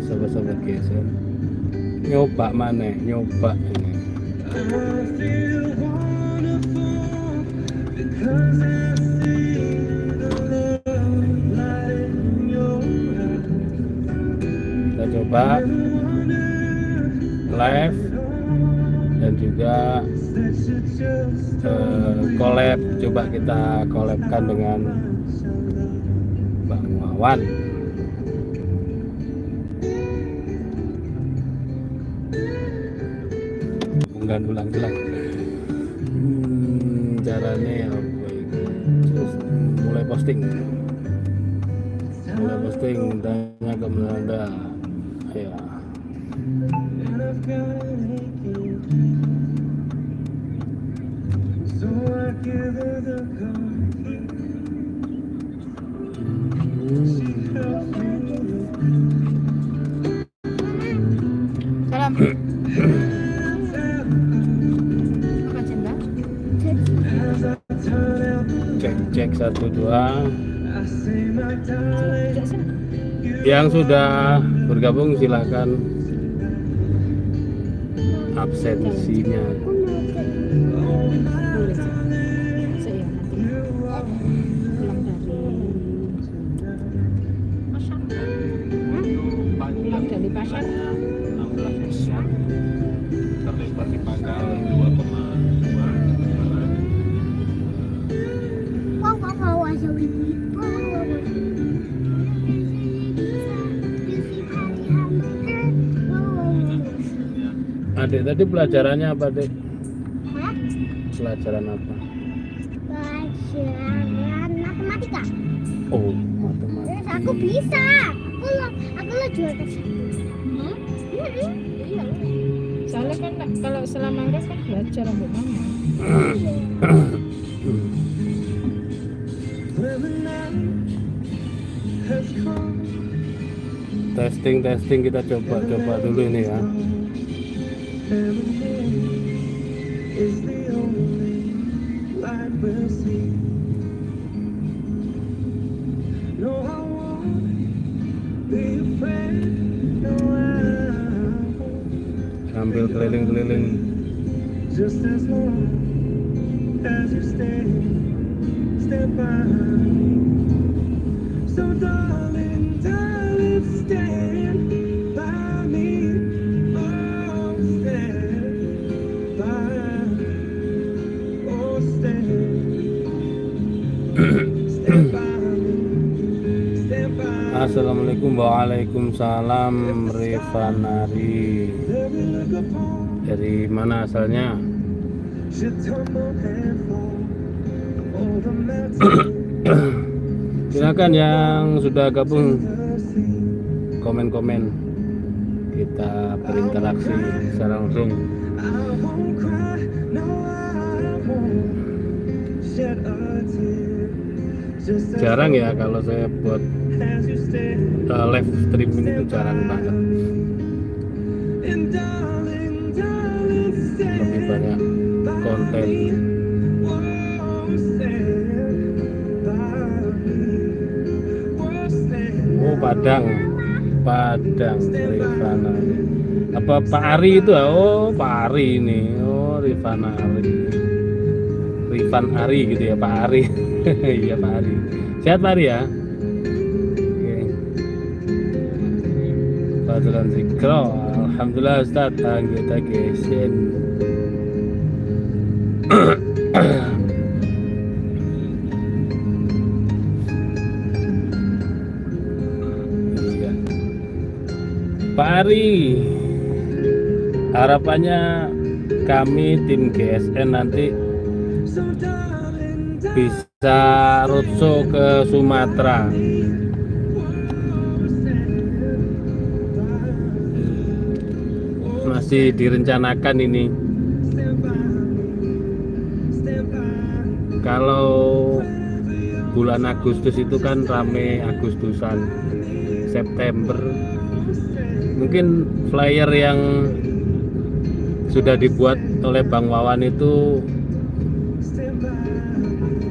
sobat-sobat GSN. Nyoba mana? Nyoba ini. Kita coba live dan juga collab. Coba kita collabkan dengan Bang Wawan. Unggahan ulang-ulang. Caranya apa itu? Terus mulai posting tanya ke Melanda. Ya. Salam. Apa cinta? Cek 1 2. Yang sudah bergabung silahkan absensinya. Pulang dari pasar. Terlibat di pangkal 2,2. Adik tadi pelajarannya apa, Dek? Hah? Pelajaran apa? Pelajaran matematika. Oh, matematika. Terus aku bisa. Aku lo jual ke satu. Iya. Soalnya kan kalau selama enggak kan belajar ambil mama. Testing kita coba dulu ini ya. Sambil keliling-keliling. Assalamualaikum. Waalaikumsalam. Rifanari. Dari mana asalnya? Silakan yang sudah gabung komen-komen, kita berinteraksi secara langsung. Jarang ya kalau saya buat live streaming itu jarang banget. Lebih banyak konten. Oh, Padang Rifana. Apa Pak Ari itu? Oh, Pak Ari ini. Oh, Rifana Ari. Rifan Ari gitu ya, Pak Ari. Iya, Pak Ari. Sehat Pak Ari ya? Fadlan Zikro. Alhamdulillah Ustaz, anggota GSN. Iya. Pak Ari, harapannya kami tim GSN nanti bisa roadshow ke Sumatera. Masih direncanakan ini. Kalau bulan Agustus itu kan rame Agustusan. September mungkin flyer yang sudah dibuat oleh Bang Wawan itu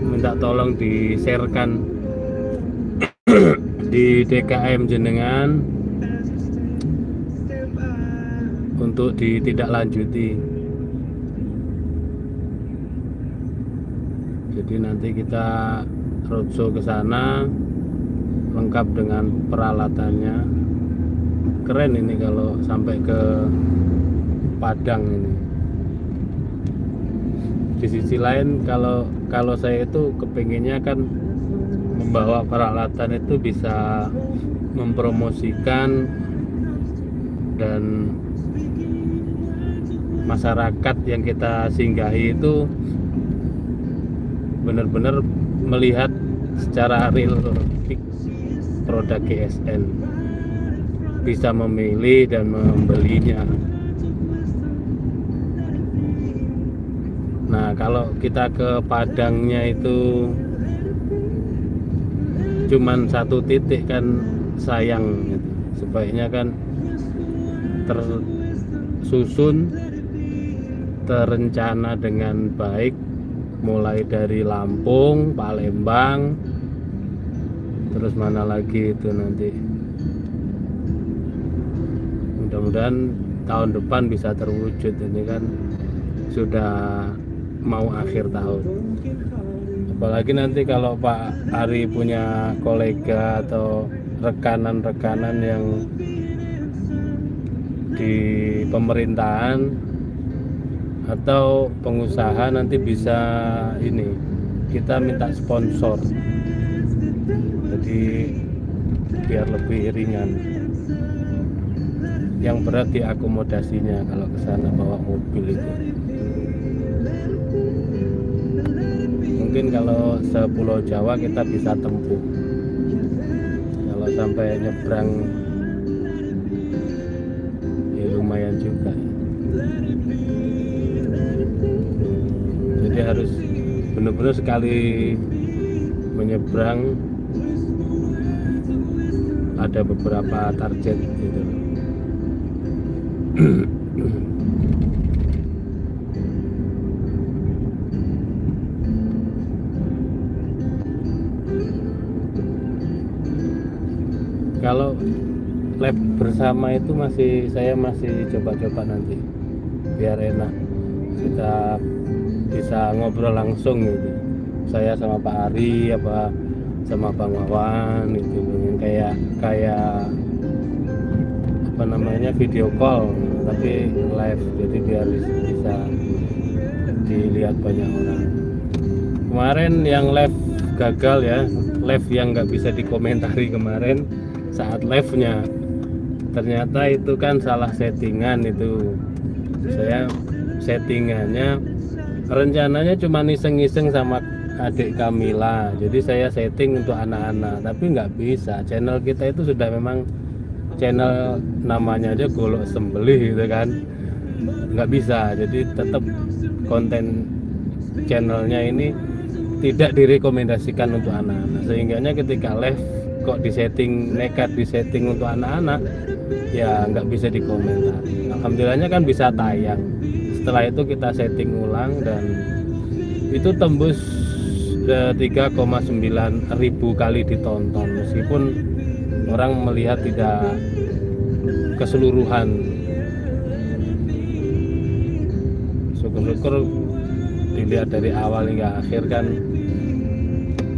minta tolong di-sharekan di DKM jenengan untuk ditindaklanjuti. Jadi nanti kita roadshow ke sana lengkap dengan peralatannya. Keren ini kalau sampai ke Padang ini. Di sisi lain kalau saya itu kepinginnya kan membawa peralatan itu bisa mempromosikan dan masyarakat yang kita singgahi itu benar-benar melihat secara real produk GSN, bisa memilih dan membelinya. Nah, kalau kita ke Padangnya itu cuman satu titik kan sayang gitu. Sebaiknya kan tersusun, terencana dengan baik, mulai dari Lampung, Palembang, terus mana lagi itu nanti. Mudah-mudahan tahun depan bisa terwujud. Ini kan sudah mau akhir tahun. Apalagi nanti kalau Pak Ari punya kolega atau rekanan-rekanan yang di pemerintahan atau pengusaha, nanti bisa ini kita minta sponsor, jadi biar lebih ringan. Yang berat diakomodasinya kalau ke sana bawa mobil itu. Mungkin kalau sepulau Jawa kita bisa tempuh. Kalau sampai nyebrang ya lumayan juga. Jadi harus benar-benar sekali menyeberang ada beberapa target gitu. Kalau lab bersama itu saya masih coba-coba nanti biar enak, kita bisa ngobrol langsung gitu. Saya sama Pak Ari apa sama Bang Wawan itu kayak apa namanya video call tapi live, jadi biar bisa dilihat banyak orang. Kemarin yang live gagal ya, live yang nggak bisa dikomentari kemarin saat live-nya, ternyata itu kan salah settingan. Itu saya settingannya rencananya cuma iseng-iseng sama adik Kamila, jadi saya setting untuk anak-anak, tapi nggak bisa. Channel kita itu sudah memang channel namanya aja golok sembelih gitu kan, nggak bisa. Jadi tetap konten channelnya ini tidak direkomendasikan untuk anak-anak, sehingga ketika live kok nekat disetting untuk anak-anak, ya nggak bisa dikomentari. Alhamdulillahnya kan bisa tayang. Setelah itu kita setting ulang dan itu tembus 3,9 ribu kali ditonton, meskipun orang melihat tidak keseluruhan. Syukur-syukur dilihat dari awal hingga akhir kan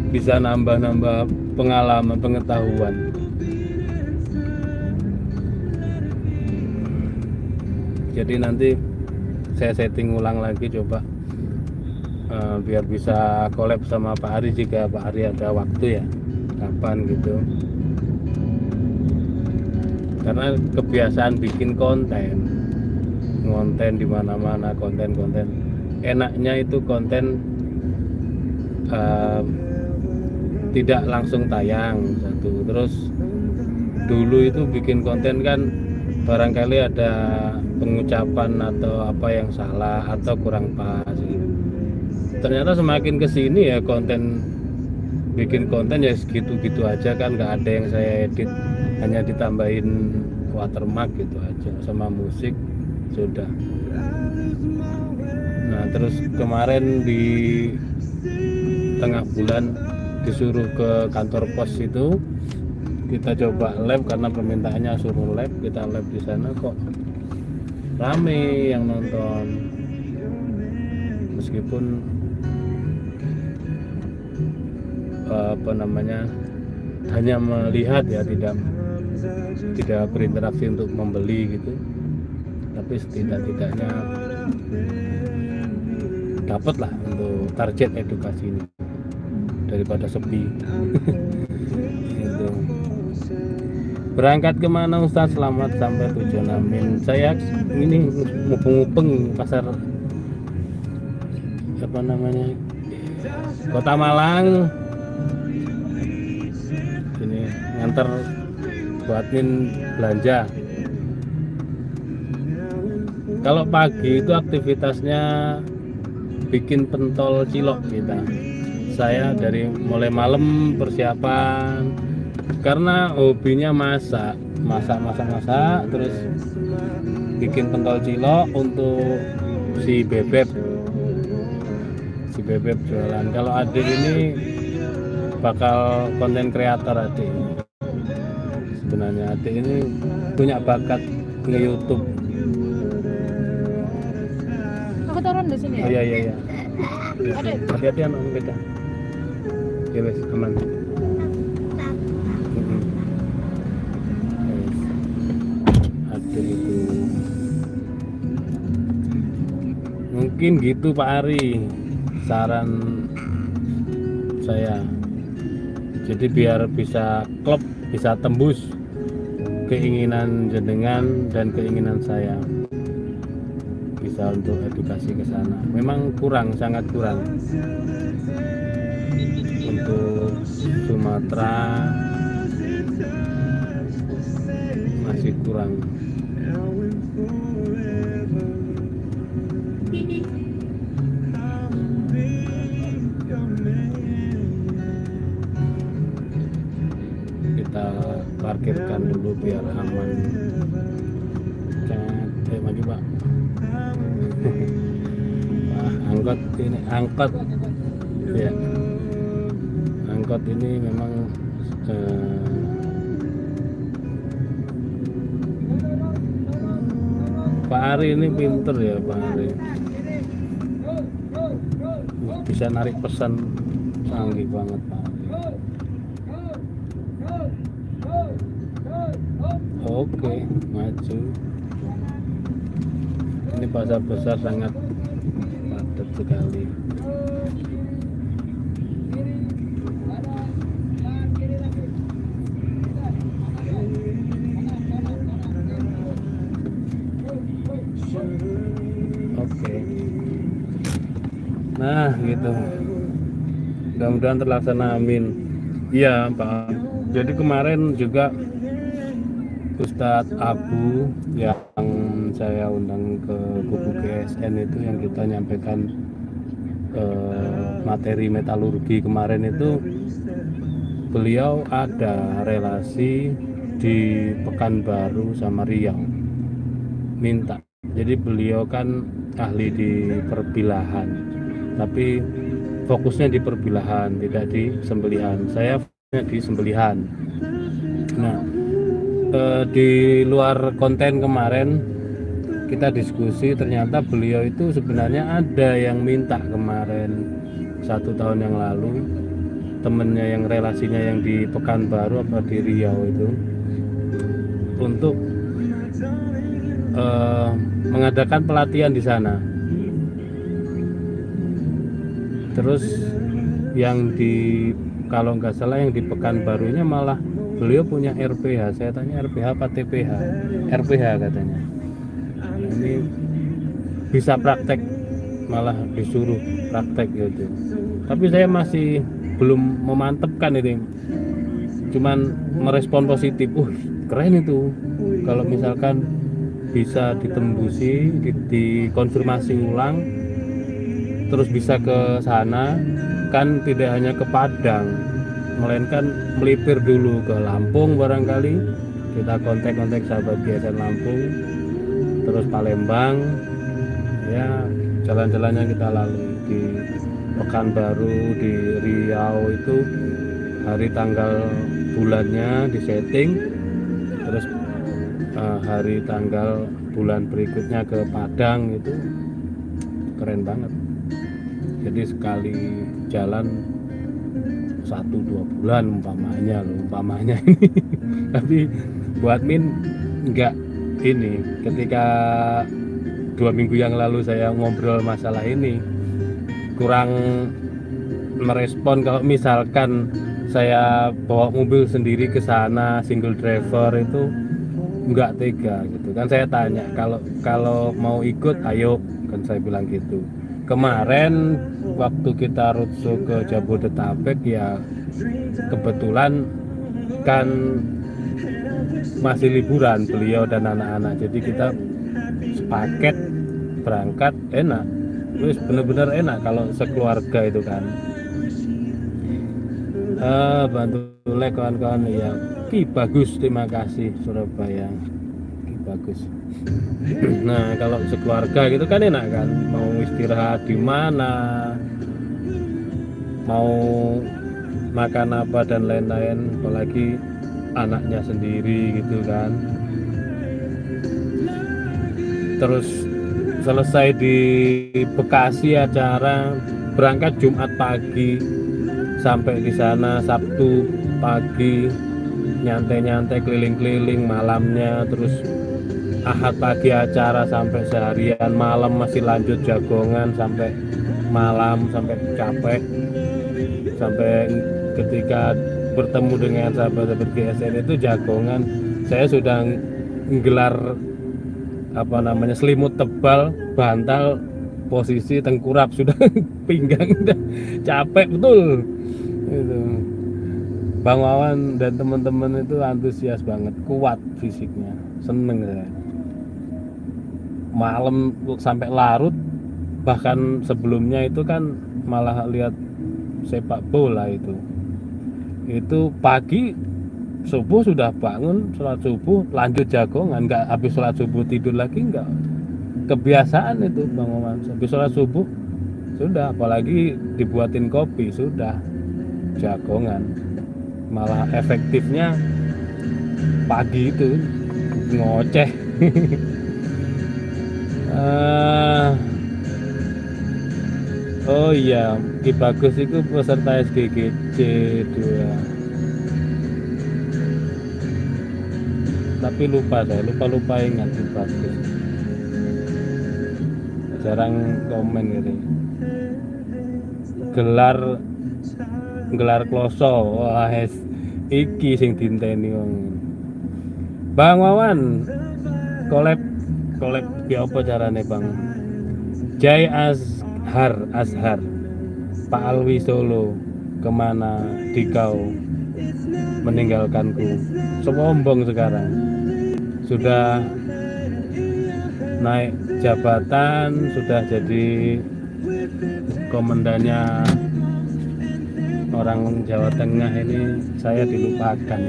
bisa nambah-nambah pengalaman, pengetahuan. Jadi nanti saya setting ulang lagi coba biar bisa collab sama Pak Ari jika Pak Ari ada waktu ya, kapan gitu. Karena kebiasaan bikin konten di mana-mana, konten enaknya itu konten tidak langsung tayang satu. Terus dulu itu bikin konten kan barangkali ada pengucapan atau apa yang salah atau kurang pas gitu. Ternyata semakin kesini ya bikin konten ya segitu-gitu aja kan, nggak ada yang saya edit, hanya ditambahin watermark gitu aja sama musik sudah. Nah terus kemarin di tengah bulan disuruh ke kantor pos itu, kita coba lab karena permintaannya suruh lab, kita lab di sana kok rame yang nonton, meskipun hanya melihat ya, tidak berinteraksi untuk membeli gitu, tapi setidak-tidaknya dapat lah untuk target edukasi ini daripada sepi. Gitu. Berangkat kemana Ustaz? Selamat sampai tujuan, amin. Saya ini mupeng-mupeng pasar Kota Malang, ini nganter buatin belanja. Kalau pagi itu aktivitasnya bikin pentol cilok kita. Saya dari mulai malam persiapan, karena hobinya masak, terus bikin pentol cilok untuk si bebek jualan. Kalau adik ini bakal konten kreator adik. Sebenarnya adik ini punya bakat nge-YouTube. Aku turun di sini ya. Oh iya. Adik. Hati-hati anak beda. Ya wes, aman. Adik itu. Mungkin gitu Pak Ari, saran saya. Jadi biar bisa klop, bisa tembus keinginan jenengan dan keinginan saya, bisa untuk edukasi ke sana. Memang sangat kurang untuk Sumatera, masih kurang. Kita parkirkan dulu biar aman. Maju Pak. Wah, angkot ya, angkot ini memang Pak Ari ini pinter ya, Pak Ari bisa narik pesan, canggih banget Pak Ari. Oke, maju. Ini pasar besar sangat padat sekali. Oke. Nah, gitu. Mudah-mudahan terlaksana, amin. Iya, Pak. Jadi kemarin juga Ustadz Abu yang saya undang ke buku GSN itu, yang kita nyampaikan materi metalurgi kemarin itu, beliau ada relasi di Pekanbaru sama Riau, minta. Jadi beliau kan ahli di perbilahan, tapi fokusnya di perbilahan, tidak di sembelihan. Saya fokusnya di sembelihan. Nah, di luar konten kemarin kita diskusi, ternyata beliau itu sebenarnya ada yang minta kemarin 1 tahun yang lalu, temennya yang relasinya yang di Pekanbaru apa di Riau itu, untuk mengadakan pelatihan di sana. Terus yang di, kalau nggak salah yang di Pekanbarunya malah beliau punya RPH. Saya tanya RPH apa TPH? RPH katanya. Nah, ini bisa praktek, malah disuruh praktek gitu. Tapi saya masih belum memantapkan ini. Cuman merespon positif. Keren itu. Kalau misalkan bisa ditembusi, dikonfirmasi ulang, terus bisa ke sana, kan tidak hanya ke Padang, melainkan melipir dulu ke Lampung barangkali. Kita kontak sahabat GSN Lampung, terus Palembang, ya jalan-jalannya kita lalui. Di Pekanbaru, di Riau itu hari tanggal bulannya disetting, terus hari tanggal bulan berikutnya ke Padang itu keren banget. Jadi sekali jalan 1-2 bulan umpamanya ini tapi buat Min enggak. Ini ketika 2 minggu yang lalu saya ngobrol masalah ini kurang merespon kalau misalkan saya bawa mobil sendiri ke sana single driver itu enggak tega gitu kan. Saya tanya kalau mau ikut ayo kan, saya bilang gitu. Kemarin waktu kita roadshow ke Jabodetabek ya kebetulan kan masih liburan beliau dan anak-anak, jadi kita sepaket berangkat. Enak, terus bener-bener enak kalau sekeluarga itu kan. Bantu oleh kawan-kawan ya. Ki bagus, terima kasih Surabaya. Ki bagus. Nah kalau sekeluarga gitu kan enak kan, mau istirahat di mana, mau makan apa dan lain-lain, apalagi anaknya sendiri gitu kan. Terus selesai di Bekasi acara, berangkat Jumat pagi, sampai di sana Sabtu pagi, nyantai-nyantai keliling-keliling malamnya, terus Ahad pagi acara sampai seharian, malam masih lanjut jagongan sampai malam, sampai capek, sampai ketika bertemu dengan sahabat-sahabat GSN itu jagongan saya sudah menggelar selimut tebal, bantal, posisi tengkurap sudah pinggang udah capek betul itu. Bang Wawan dan teman-teman itu antusias banget, kuat fisiknya, seneng saya. Malam sampai larut, bahkan sebelumnya itu kan malah lihat sepak bola itu pagi subuh sudah bangun sholat subuh lanjut jagongan, nggak habis sholat subuh tidur lagi, nggak kebiasaan itu Bang Wawan. Habis sholat subuh sudah, apalagi dibuatin kopi sudah jagongan. Malah efektifnya pagi itu ngoceh. Oh iya, Ki Bagus itu peserta SGGC 2. Tapi saya lupa ingat Ki Bagus. Jarang komen gitu. Gelar kloso, wah iki sing dinteni wong. Bang Wawan, collab ya apa carane Bang? Jai Azhar Pak Alwi Solo, kemana dikau meninggalkanku? Sombong sekarang sudah naik jabatan, sudah jadi komandannya orang Jawa Tengah ini, saya dilupakan.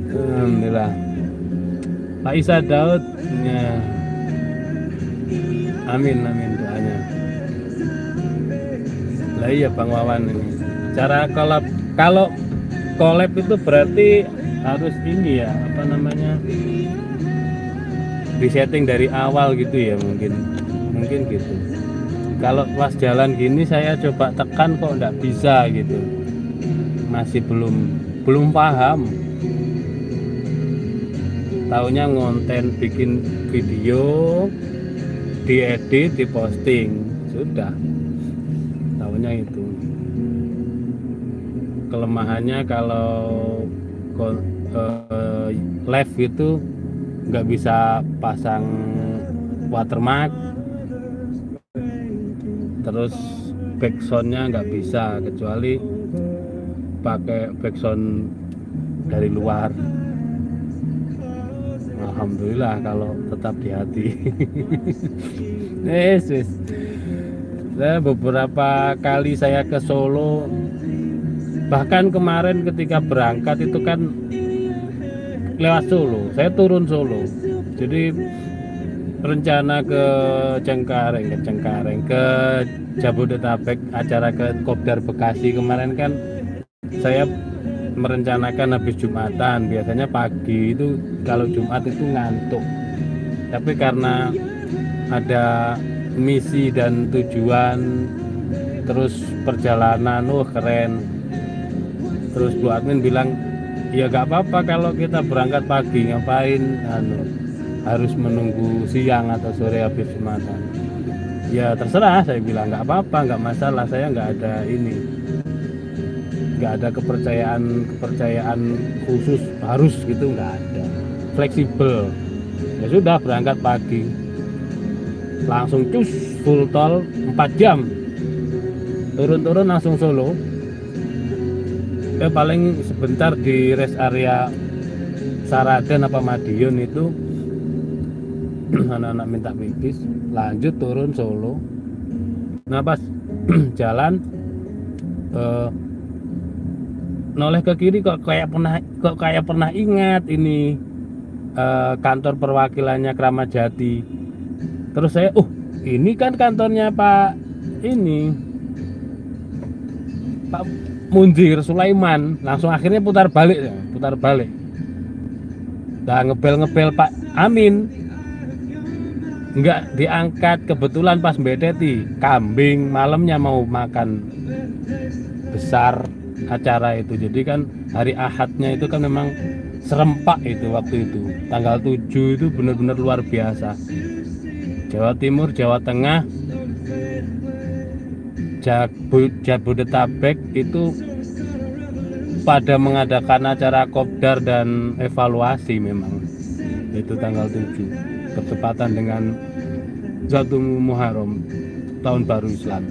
Alhamdulillah. Pak Isa Daud ya. Amin doanya. Lah iya Bang Wawan ini. Cara kalau collab itu berarti harus ini ya, disetting dari awal gitu ya, mungkin gitu. Kalau pas jalan gini saya coba tekan kok enggak bisa gitu. Masih belum paham. Taunya ngonten, bikin video, diedit, diposting, sudah. Taunya itu. Kelemahannya kalau live itu nggak bisa pasang watermark, terus backsoundnya nggak bisa, kecuali pakai backsound dari luar. Alhamdulillah kalau tetap di hati. Yes. Beberapa kali saya ke Solo, bahkan kemarin ketika berangkat itu kan lewat Solo, saya turun Solo, jadi rencana ke Cengkareng, ke Jabodetabek, acara ke Kopdar Bekasi kemarin kan saya merencanakan habis Jumatan. Biasanya pagi itu kalau Jumat itu ngantuk, tapi karena ada misi dan tujuan, terus perjalanan keren. Terus Bu Admin bilang, ya gak apa-apa kalau kita berangkat pagi, ngapain harus menunggu siang atau sore habis Jumatan. Ya terserah, saya bilang nggak apa-apa, nggak masalah, saya nggak ada kepercayaan khusus harus gitu, nggak ada, fleksibel. Ya sudah, berangkat pagi, langsung cus full tol 4 jam, turun langsung Solo. Paling sebentar di rest area Saraden apa Madiun itu anak-anak minta pipis, lanjut turun Solo. Nah pas jalan noleh ke kiri kok kayak pernah ingat ini kantor perwakilannya Kramat Jati. Terus saya ini kan kantornya Pak Munzir Sulaiman. Langsung akhirnya putar balik. Nah ngebel Pak Amin, nggak diangkat. Kebetulan pas bedeti kambing, malamnya mau makan besar acara itu. Jadi kan hari Ahadnya itu kan memang serempak itu waktu itu. Tanggal 7 itu benar-benar luar biasa. Jawa Timur, Jawa Tengah, Jabodetabek itu pada mengadakan acara kopdar dan evaluasi. Memang itu tanggal 7 bertepatan dengan Satu Muharram, tahun baru Islam.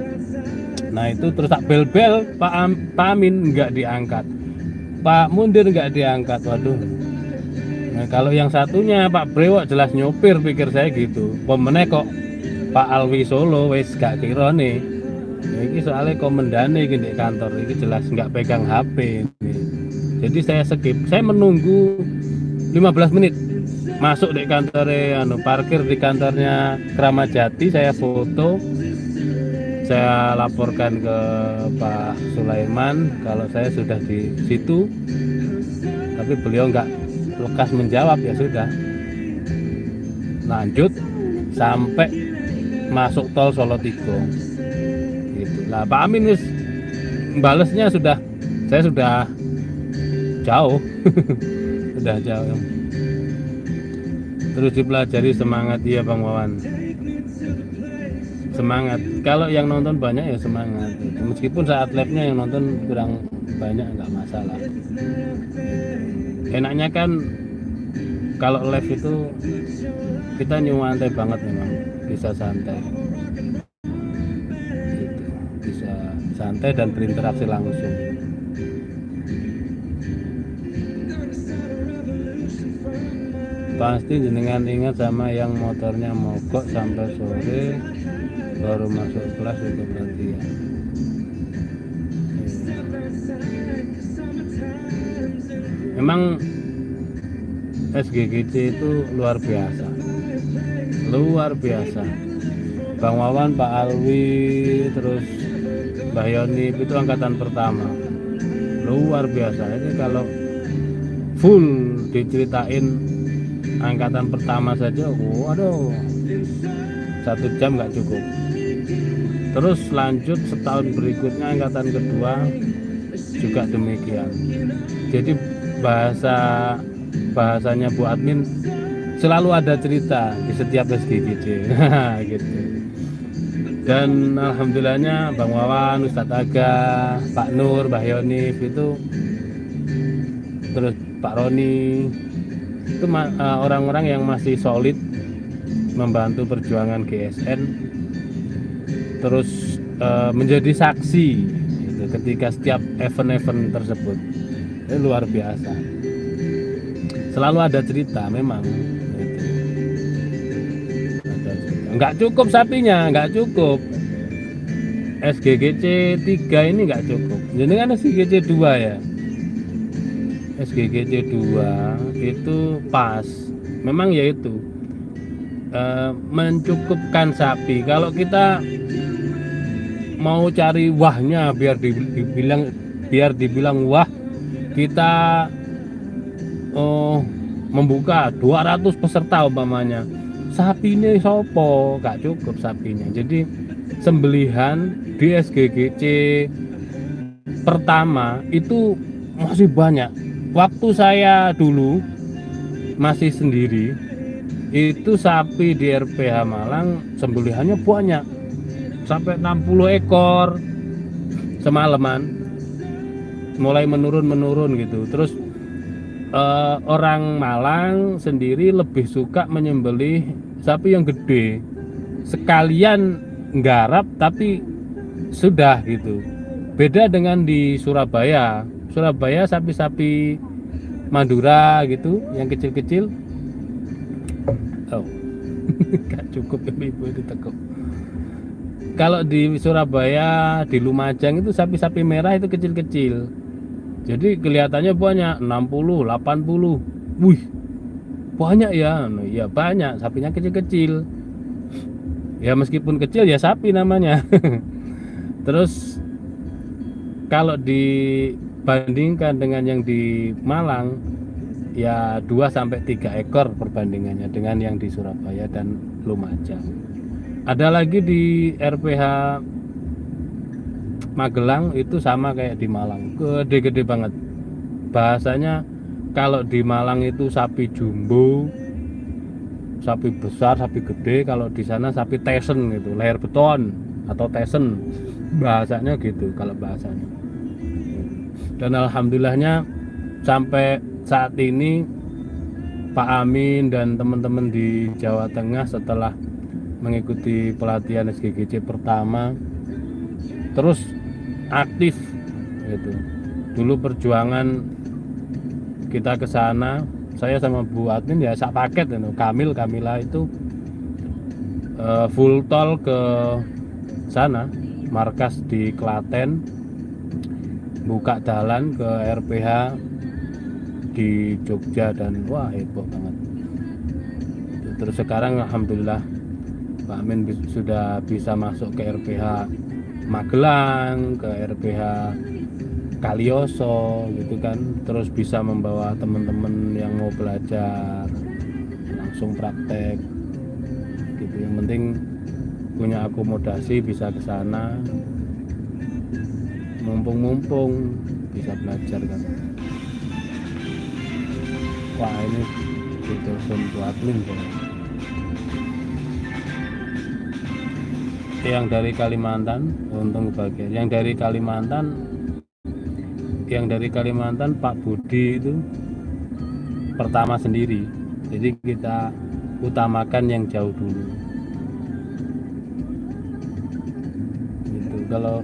Nah itu terus tak bel-bel, Pak Amin nggak diangkat, Pak Mundir nggak diangkat. Waduh. Nah kalau yang satunya Pak Brewok jelas nyopir, pikir saya gitu. Pemeneh kok Pak Alwi Solo wis gak kira nih. Ini soalnya komendane di kantor ini jelas nggak pegang HP. Jadi saya skip, saya menunggu 15 menit masuk di kantornya, parkir di kantornya Kramat Jati, saya foto, saya laporkan ke Pak Sulaiman kalau saya sudah di situ, tapi beliau nggak lekas menjawab. Ya sudah, lanjut sampai masuk tol Solo Tigo. Gitu. Nah Pak Amin wis balesnya saya sudah jauh, sudah jauh. Terus dipelajari semangat, iya Bang Wawan, semangat. Kalau yang nonton banyak ya semangat. Meskipun saat live-nya yang nonton kurang banyak nggak masalah. Enaknya kan kalau live itu kita nyantai banget, memang bisa santai. Bisa santai dan berinteraksi langsung. Pasti jenengan ingat sama yang motornya mogok sampai sore baru masuk kelas untuk latihan. Memang SGGC itu luar biasa, Bang Wawan, Pak Alwi, terus Mbah Yoni itu angkatan pertama, luar biasa. Ini kalau full diceritain angkatan pertama saja, waduh, 1 jam nggak cukup. Terus lanjut setahun berikutnya angkatan kedua juga demikian. Jadi bahasanya Bu Admin selalu ada cerita di setiap SGGC gitu. Dan alhamdulillahnya Bang Wawan, Ustadz Aga, Pak Nur, Mbah Yonif itu, terus Pak Roni itu orang-orang yang masih solid membantu perjuangan GSN, terus menjadi saksi gitu, ketika setiap event-event tersebut. Ini luar biasa, selalu ada cerita memang gitu. Nggak cukup sapinya, nggak cukup. SGGC 3 ini nggak cukup, jadi kan SGGC 2 ya. SGGC 2 itu pas, memang yaitu mencukupkan sapi. Kalau kita mau cari wahnya biar dibilang wah, kita membuka 200 peserta umpamanya, sapinya sopo gak cukup sapinya. Jadi sembelihan di SGGC pertama itu masih banyak. Waktu saya dulu masih sendiri, itu sapi di RPH Malang sembelihannya banyak, sampai 60 ekor semalaman, mulai menurun gitu. Terus orang Malang sendiri lebih suka menyembelih sapi yang gede, sekalian nggarap tapi sudah gitu. Beda dengan di Surabaya sapi-sapi Madura gitu yang kecil-kecil, gak cukup ibu ditekuk. Kalau di Surabaya, di Lumajang itu sapi-sapi merah itu kecil-kecil. Jadi kelihatannya banyak, 60, 80. Wih, banyak ya. Ya banyak, sapinya kecil-kecil. Ya meskipun kecil ya sapi namanya. Terus kalau dibandingkan dengan yang di Malang, ya 2 sampai 3 ekor perbandingannya dengan yang di Surabaya dan Lumajang. Ada lagi di RPH Magelang itu sama kayak di Malang, gede-gede banget. Bahasanya kalau di Malang itu sapi jumbo, sapi besar, sapi gede. Kalau di sana sapi tesen gitu, leher beton atau tesen, bahasanya gitu kalau bahasanya. Dan alhamdulillahnya sampai saat ini Pak Amin dan teman-teman di Jawa Tengah setelah mengikuti pelatihan SGGC pertama terus aktif gitu. Dulu perjuangan kita ke sana, saya sama Bu Admin ya sak paket gitu. Kamila itu full tol ke sana, markas di Klaten, buka jalan ke RPH di Jogja, dan wah heboh banget. Terus sekarang alhamdulillah Pak Amin sudah bisa masuk ke RPH Magelang, ke RPH Kalioso gitu kan, terus bisa membawa teman-teman yang mau belajar langsung praktek gitu. Yang penting punya akomodasi bisa ke sana, mumpung bisa belajar kan. Wah ini ditelepon buat admin kan. Yang dari Kalimantan, untung kebagian. Yang dari Kalimantan Pak Budi itu pertama sendiri. Jadi kita utamakan yang jauh dulu. Gitu. Kalau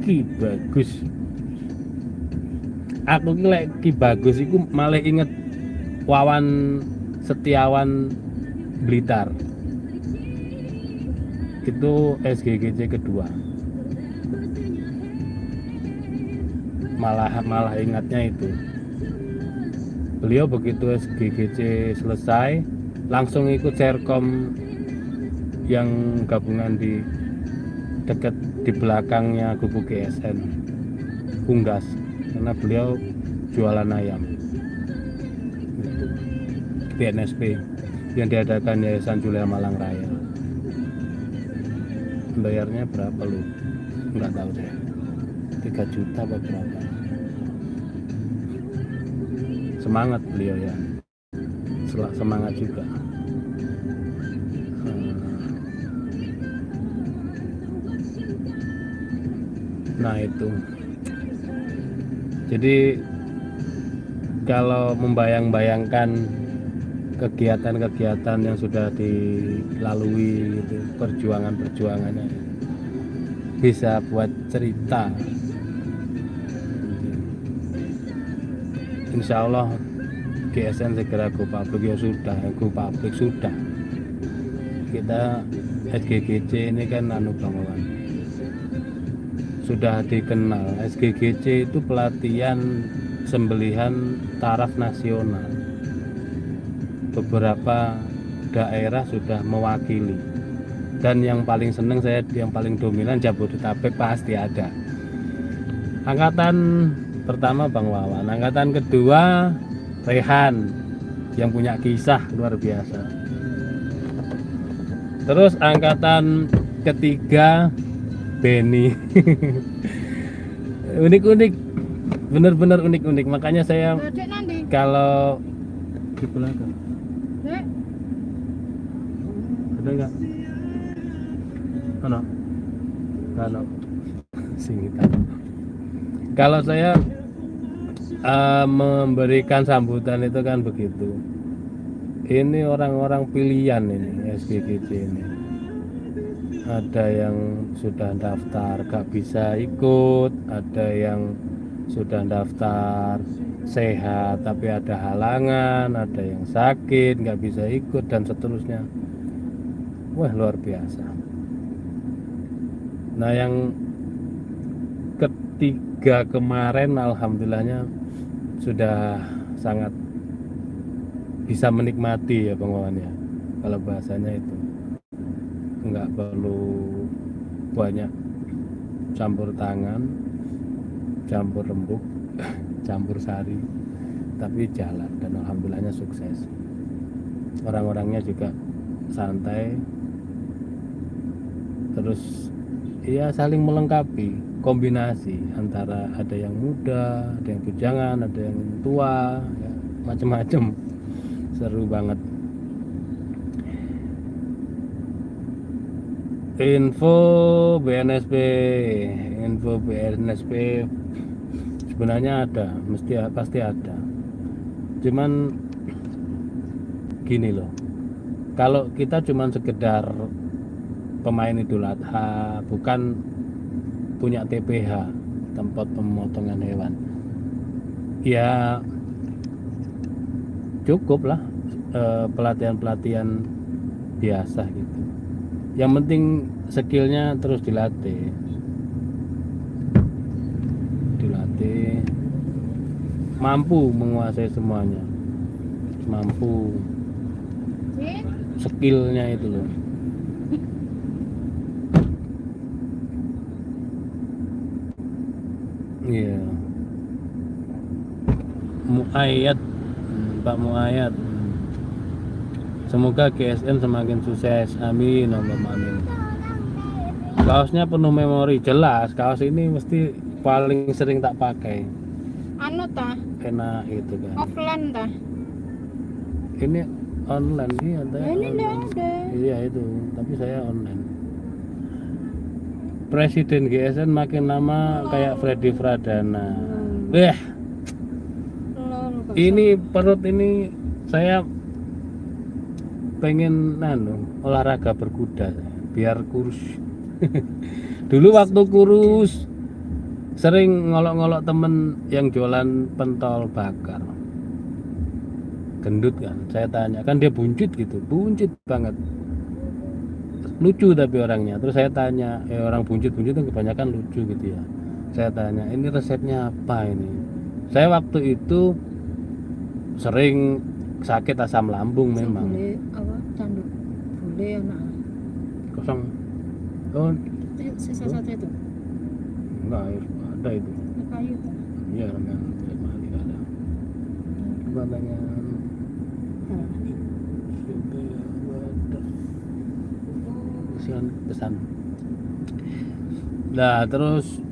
Ki Bagus, aku Ki Bagus itu malah inget Wawan Setiawan Blitar. Itu SGGC kedua, malah ingatnya itu beliau begitu SGGC selesai langsung ikut Serkom yang gabungan di dekat di belakangnya gubuk GSN Unggas, karena beliau jualan ayam gitu, di NSP yang diadakan Yayasan Julia Malang Raya. Bayarnya berapa lu? Enggak tahu deh, 3 juta apa berapa. Semangat beliau ya, semangat juga. Nah itu, jadi kalau membayang-bayangkan kegiatan-kegiatan yang sudah dilalui gitu, perjuangannya bisa buat cerita. Insya Allah GSN segera go public, ya sudah go public sudah. Kita SGGC ini kan bangunan sudah dikenal. SGGC itu pelatihan sembelihan taraf nasional. Beberapa daerah sudah mewakili, dan yang paling seneng saya, yang paling dominan Jabodetabek pasti ada. Angkatan pertama Bang Wawan, angkatan kedua Rehan yang punya kisah luar biasa. Terus angkatan ketiga Benny. Unik-unik, bener-bener unik-unik. Makanya saya Dek nanti. kalau di belakang Dek. ada nggak? Ano? Ano? Singitan. Kalau saya memberikan sambutan itu kan begitu. Ini orang-orang pilihan ini SGGJ ini. Ada yang sudah daftar gak bisa ikut, ada yang sudah daftar sehat tapi ada halangan, ada yang sakit gak bisa ikut dan seterusnya. Wah, luar biasa. Nah, yang ketiga kemarin alhamdulillahnya sudah sangat bisa menikmati ya Bang Wawan ya. Kalau bahasanya itu nggak perlu banyak campur tangan, campur rembuk, campur sari, tapi jalan dan alhamdulillahnya sukses. Orang-orangnya juga santai, terus ya saling melengkapi, kombinasi antara ada yang muda, ada yang bujangan, ada yang tua, ya, macam-macam. Seru banget. Info BNSP sebenarnya ada, pasti ada. Cuman gini loh, kalau kita cuman sekedar pemain Idul Adha, bukan punya TPH, tempat pemotongan hewan, ya cukup lah pelatihan-pelatihan biasa gitu. Yang penting skillnya terus dilatih, mampu menguasai semuanya, mampu skillnya itu loh. Iya. Muayyad, Pak Muayyad. Semoga GSN semakin sukses. Amin, Allahumma amin. Kaosnya penuh memori, jelas. Kaos ini mesti paling sering tak pakai. Anu tah, Enak itu kan. offline tah. Ini online sih ada. Ini enggak ada. Iya itu, tapi saya online. Presiden GSN makin lama kayak Freddy Pradana. Ini perut ini saya pengen olahraga berkuda biar kurus. Dulu waktu kurus sering ngolok-ngolok temen yang jualan pentol bakar, gendut kan. Saya tanya, kan dia buncit gitu, buncit banget, lucu tapi orangnya. Terus saya tanya, orang buncit itu kebanyakan lucu gitu ya. Saya tanya, ini resepnya apa ini? Saya waktu itu sering sakit asam lambung memang. Boleh apa tanduk? Boleh anak. Kosong. Oh, Sisa satu itu. enggak, ada itu. Kayu tah. Iya, memang mali ada. Katanya pesan. Nah, terus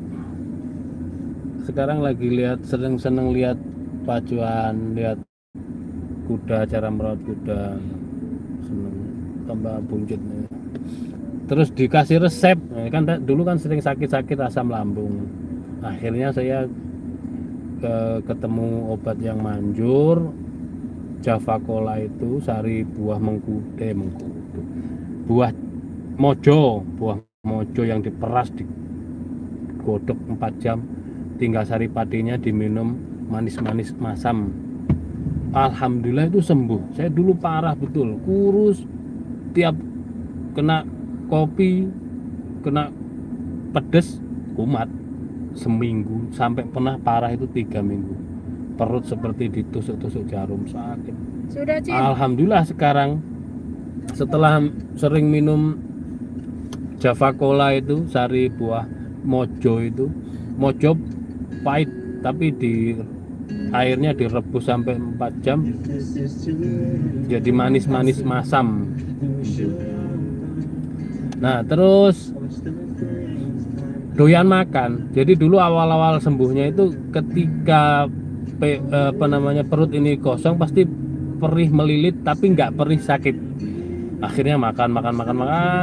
sekarang lagi seneng lihat pacuan, lihat kuda, cara merawat kuda, seneng, tambah buncit nih. Terus dikasih resep, kan dulu kan sering sakit asam lambung. Akhirnya saya ketemu obat yang manjur, Java Cola itu, sari buah buah mojo yang diperas, digodok 4 jam, tinggal sari padinya diminum, manis-manis masam. Alhamdulillah itu sembuh. Saya dulu parah betul, kurus, tiap kena kopi, kena pedes, kumat seminggu, sampai pernah parah itu 3 minggu. Perut seperti ditusuk-tusuk jarum, sakit. Sudah, Cin. Alhamdulillah sekarang setelah sering minum Java Cola itu, sari buah mojo itu, mojo pahit tapi di airnya direbus sampai 4 jam jadi manis-manis masam. Nah terus doyan makan. Jadi dulu awal-awal sembuhnya itu ketika perut ini kosong pasti perih melilit tapi nggak perih sakit. Akhirnya makan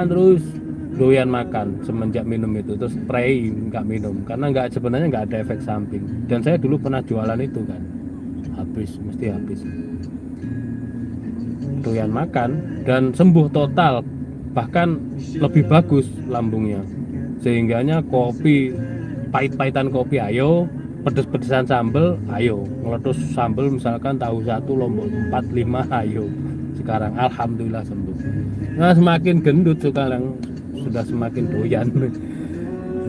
terus doyan makan semenjak minum itu, terus pray nggak minum karena sebenarnya nggak ada efek samping. Dan saya dulu pernah jualan itu kan, mesti habis. Doyan makan dan sembuh total, bahkan lebih bagus lambungnya. Sehingganya kopi, pahit-pahitan kopi ayo, pedes-pedesan sambel ayo, ngeletus sambel misalkan tahu 1 lombok 4 5 ayo. Sekarang alhamdulillah sembuh. Nah semakin gendut sekarang sudah semakin doyan.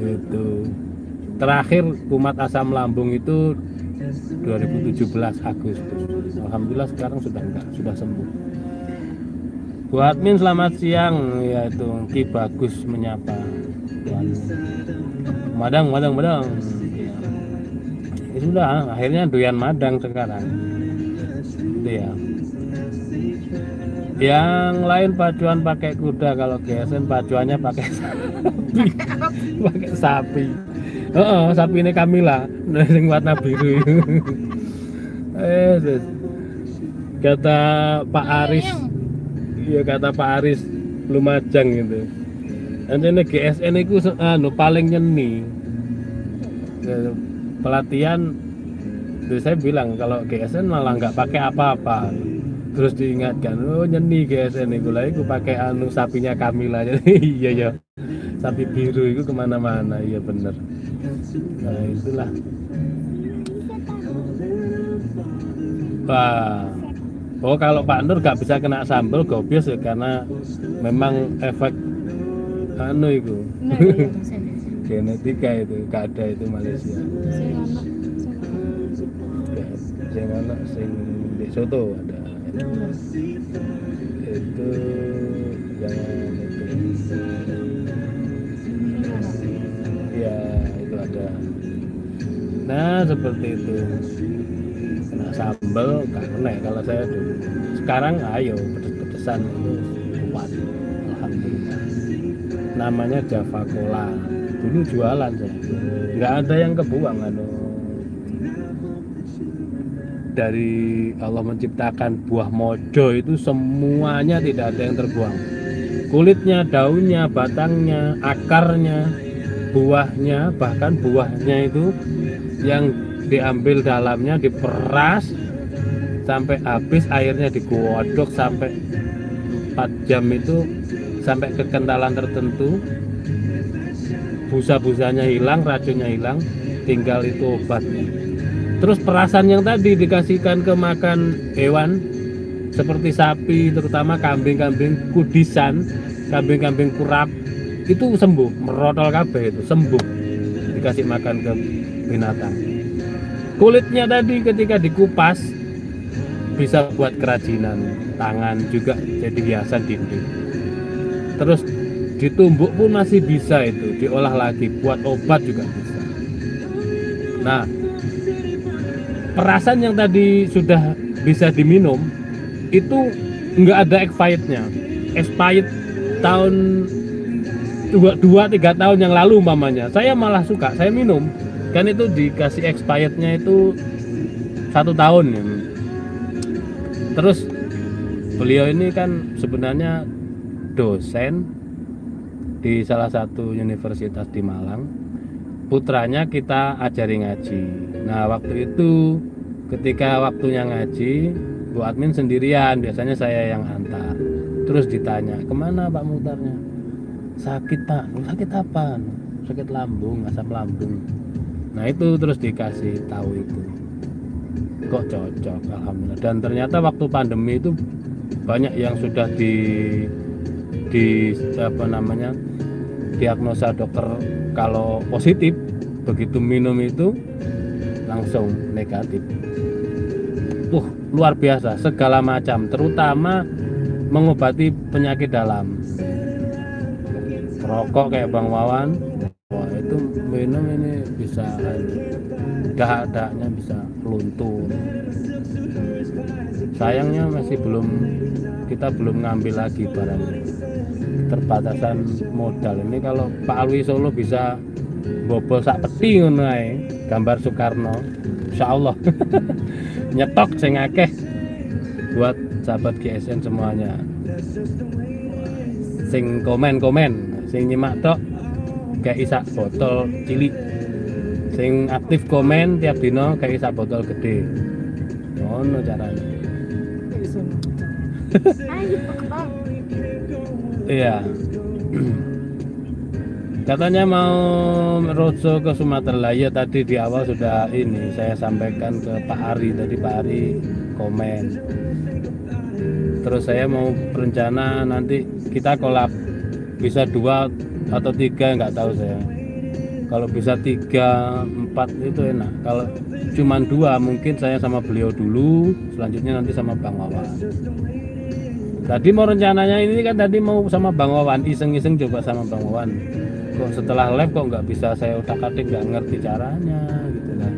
Itu terakhir kumat asam lambung itu 2017 Agustus. Alhamdulillah sekarang sudah enggak, sudah sembuh. Bu admin selamat siang, yaitu Ki Bagus menyapa. Madang. Ya sudah, akhirnya doyan madang sekarang. Itu ya. Yang lain pacuan pakai kuda, kalau GSN pacuannya pakai sapi. Pakai sapi. Sapi ini Kamila, yang warna biru. Kata Pak Aris, iya kata Pak Aris Lumajang gitu. Nanti GSN itu paling nyeni. Pelatihan, saya bilang kalau GSN malah nggak pakai apa-apa. Terus diingatkan, nyeni GSN itu lah, aku pakai sapinya Kamila. Jadi iya ya, sapi biru itu kemana-mana, iya bener. Nah itulah. Wah, kalau Pak Nur nggak bisa kena sambal gobias ya, karena memang efek itu genetika itu, nggak ada itu Malaysia. Sing di soto ada. Itu jangan itu ya, itu ada. Nah seperti itu, kena sambal gak kena kalau saya dulu. Sekarang ayo pedes-pedesan itu kuat, alhamdulillah. Namanya Java Cola, dulu jualan saya, nggak ada yang kebuang. Dari Allah menciptakan buah mojo itu semuanya tidak ada yang terbuang. Kulitnya, daunnya, batangnya, akarnya, buahnya, bahkan buahnya itu yang diambil dalamnya diperas sampai habis, airnya digodok sampai 4 jam itu sampai kekentalan tertentu, busa-busanya hilang, racunnya hilang, tinggal itu obatnya. Terus perasan yang tadi dikasihkan ke makan hewan seperti sapi, terutama kambing-kambing kudisan, kambing-kambing kurap, itu sembuh, merotol kabeh itu sembuh dikasih makan ke binatang. Kulitnya tadi ketika dikupas bisa buat kerajinan tangan, juga jadi hiasan dinding. Terus ditumbuk pun masih bisa, itu diolah lagi buat obat juga bisa. Nah perasan yang tadi sudah bisa diminum itu nggak ada expired tahun 2-3 tahun yang lalu umpamanya, saya malah suka, saya minum kan itu dikasih expirednya itu 1 tahun ya. Terus beliau ini kan sebenarnya dosen di salah satu universitas di Malang, putranya kita ajari ngaji. Nah waktu itu ketika waktunya ngaji, Bu admin sendirian, biasanya saya yang antar. Terus ditanya, kemana Pak Muhtarnya? Sakit Pak. Sakit apa? Sakit lambung, asam lambung. Nah itu terus dikasih tahu itu, kok cocok, alhamdulillah. Dan ternyata waktu pandemi itu banyak yang sudah diagnosa dokter kalau positif, begitu minum itu langsung negatif. Luar biasa, segala macam, terutama mengobati penyakit dalam. Rokok kayak Bang Wawan, Wah itu minum ini bisa dahak-dahaknya bisa luntur. Sayangnya kita belum ngambil lagi barangnya. Terbatasan modal ini kalau Pak Alwi Solo bisa bobol sak peti ngono ae gambar Soekarno, insyaallah nyetok sing akeh buat sahabat GSN semuanya. Sing komen sing nyimak tok kayak isak botol cilik, sing aktif komen tiap dino kayak isak botol gede. Ngono caranya. Ayo pokok. Iya. Katanya mau roadshow ke Sumatera. Ya tadi di awal sudah ini saya sampaikan ke Pak Ari, tadi Pak Ari komen. Terus saya mau berencana nanti kita kolab, bisa 2 atau 3 nggak tahu saya. Kalau bisa 3, 4 itu enak. Kalau cuman 2 mungkin saya sama beliau dulu, selanjutnya nanti sama Bang Wawan. Tadi mau rencananya ini kan tadi mau sama Bang Wawan, iseng-iseng coba sama Bang Wawan. Kok setelah live kok nggak bisa saya utak-atik, nggak ngerti caranya gitu kan.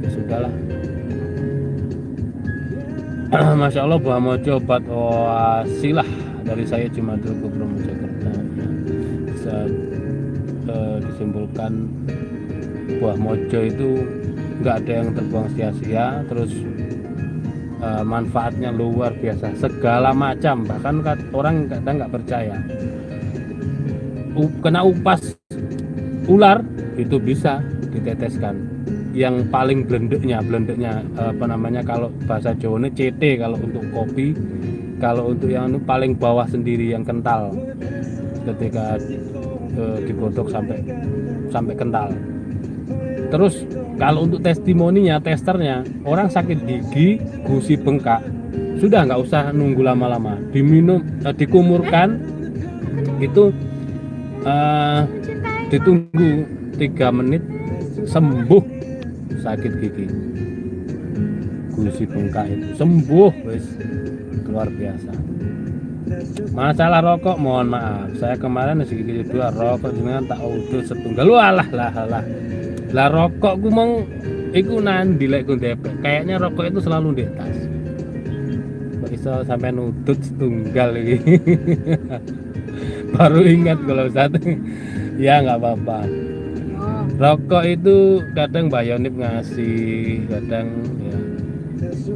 Ya sudahlah. Masya Allah buah mojo obat wasilah dari saya Jumadil Kubro Mojokerto. Bisa disimpulkan buah mojo itu nggak ada yang terbuang sia-sia, terus manfaatnya luar biasa segala macam, bahkan orang kadang nggak percaya kena upas ular itu bisa diteteskan. Yang paling blendeknya apa namanya, kalau bahasa Jawa ini CT kalau untuk kopi, kalau untuk yang paling bawah sendiri yang kental, ketika digodok sampai kental. Terus kalau untuk testimoninya, testernya, orang sakit gigi, gusi bengkak, sudah nggak usah nunggu lama-lama, diminum, dikumurkan, itu ditunggu 3 menit sembuh sakit gigi, gusi bengkak itu sembuh, wis luar biasa. Masalah rokok mohon maaf, saya kemarin gigi 2 rokok jenengan tak udut setunggal, walah lah rokok ku mong iku nandi lek ku depek, kayaknya rokok itu selalu di tas. Kok iso sampai nudut setunggal iki. Baru ingat kalau satu. Ya nggak apa-apa. Rokok itu kadang Mbak Yonip ngasih, kadang ya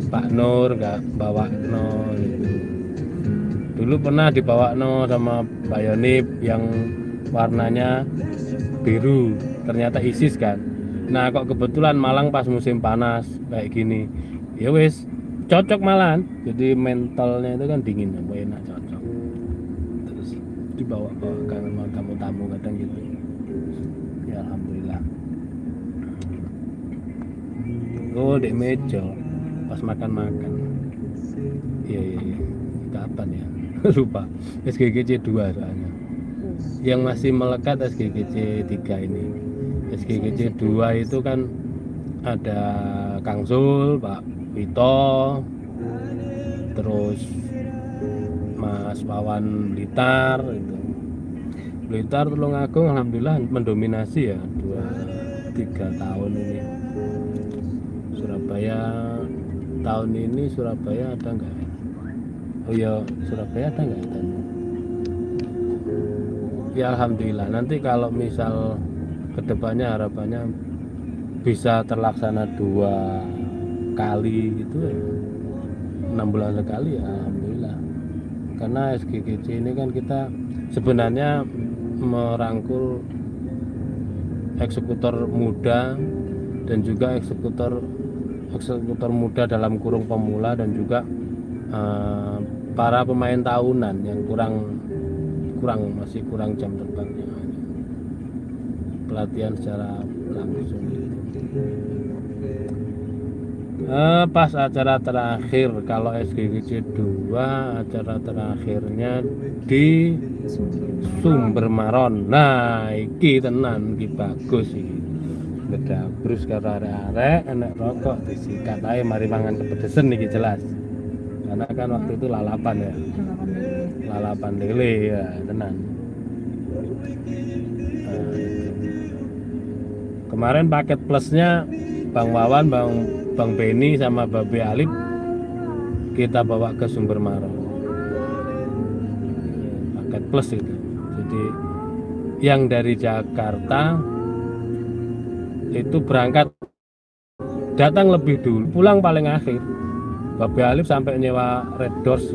Pak Nur nggak bawa no gitu. Dulu pernah dibawa no sama Mbak Yonip yang warnanya biru, ternyata ISIS kan. Nah kok kebetulan Malang pas musim panas kayak gini, ya wes cocok malahan. Jadi mentalnya itu kan dingin, enak, cocok. Terus dibawa ke tamu-tamu kadang gitu. Ya alhamdulillah. Oh dek meja pas makan. Iya. Kapan ya? Lupa. SGGC 2 soalnya. Yang masih melekat SGGC 3 ini. SGGC 2 itu kan ada Kang Zul, Pak Wito, terus Mas Wawan Blitar itu. Blitar Tulungagung alhamdulillah mendominasi ya 2-3 tahun ini. Surabaya tahun ini Surabaya ada enggak? Oh ya, Surabaya ada enggak? Ya alhamdulillah, nanti kalau misal kedepannya harapannya bisa terlaksana 2 kali gitu ya, 6 bulan sekali ya alhamdulillah. Karena SGGC ini kan kita sebenarnya merangkul eksekutor muda dan juga eksekutor muda dalam kurung pemula, dan juga para pemain tahunan yang masih kurang jam terbangnya, pelatihan secara langsung gitu. Pas acara terakhir kalau SGGC 2 acara terakhirnya di Sumber Maron. Nah iki tenan iki bagus iki, ngedabrus karo arek-arek enek rokok disikat ae mari mangan kepedesen iki jelas. Karena kan waktu itu lalapan ya, lalapan lele ya tenan. Kemarin paket plusnya Bang Wawan, Bang Beni sama Babe Alip kita bawa ke Sumber Maron. Paket plus itu. Jadi yang dari Jakarta itu berangkat datang lebih dulu, pulang paling akhir. Babe Alif sampai nyewa Red Doors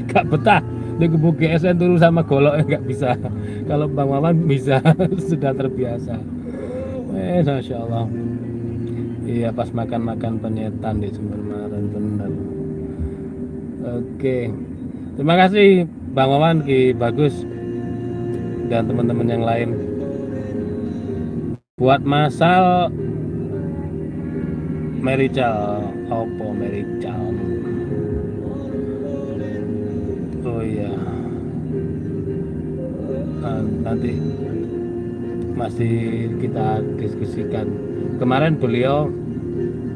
gak betah di Kubu GSN turun sama golok nggak bisa. Kalau Bang Wawan bisa sudah terbiasa. Masya Allah. Iya, pas makan penyetan di Sumber Maron benar. Oke, terima kasih Bang Wawan, Ki Bagus dan teman-teman yang lain. Buat masal Merical, opo Merical. Oh iya, nanti masih kita diskusikan. Kemarin beliau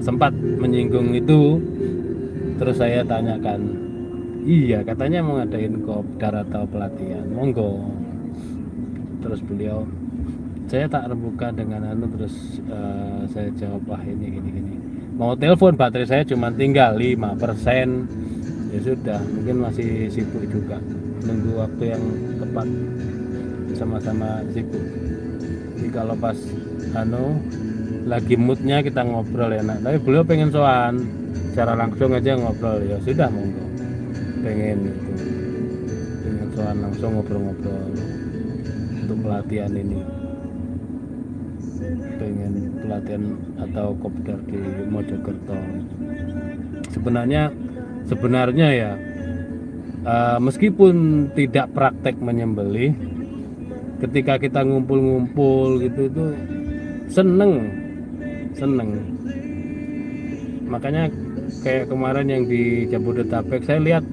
sempat menyinggung itu, terus saya tanyakan, iya katanya mau ngadain kopdar atau pelatihan, monggo. Terus beliau, saya tak rebuka dengan terus saya jawab, wah ini mau telepon baterai saya cuma tinggal 5%, ya sudah, mungkin masih sibuk juga, nunggu waktu yang tepat, sama-sama sibuk. Jadi kalau pas lagi moodnya kita ngobrol enak, tapi beliau pengen soan secara langsung aja ngobrol, ya sudah monggo, pengen soan langsung ngobrol-ngobrol untuk pelatihan ini, pengen pelatihan atau kopdar di Mojokerto. Sebenarnya ya meskipun tidak praktek menyembelih, ketika kita ngumpul-ngumpul gitu itu seneng. Makanya kayak kemarin yang di Jabodetabek, saya lihat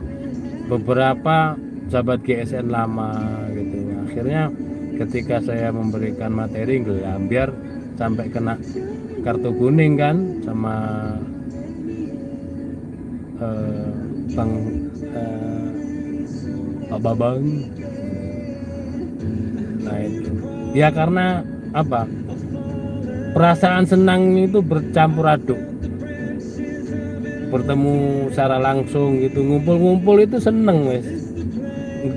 beberapa sahabat GSN lama gitu. Akhirnya ketika saya memberikan materi, biar sampai kena kartu kuning kan sama Pak Babang. Nah itu ya, karena apa, perasaan senang itu bercampur aduk. Bertemu secara langsung gitu, ngumpul-ngumpul itu seneng wes.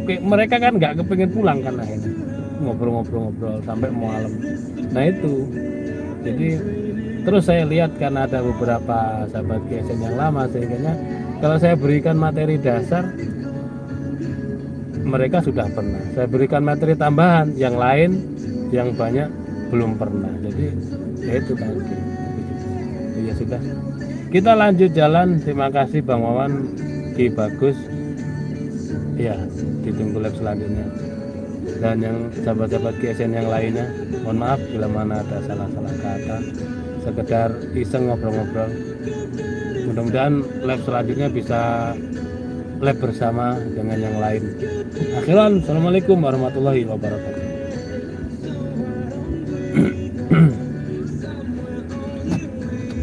Mereka kan nggak kepengin pulang kan, akhirnya ngobrol-ngobrol sampai malam. Nah itu, jadi terus saya lihat karena ada beberapa sahabat GSN yang lama, sehingga kalau saya berikan materi dasar mereka sudah pernah, saya berikan materi tambahan yang lain yang banyak belum pernah. Jadi ya itu tadi. Ya sudah, kita lanjut jalan. Terima kasih Bang Wawan, Ki Bagus. Ya, ditunggu lab selanjutnya. Dan yang sahabat-sahabat GSN yang lainnya, mohon maaf bila mana ada salah-salah kata, sekedar iseng ngobrol-ngobrol. Mudah-mudahan lab selanjutnya bisa lab bersama dengan yang lain. Akhiran, assalamualaikum warahmatullahi wabarakatuh.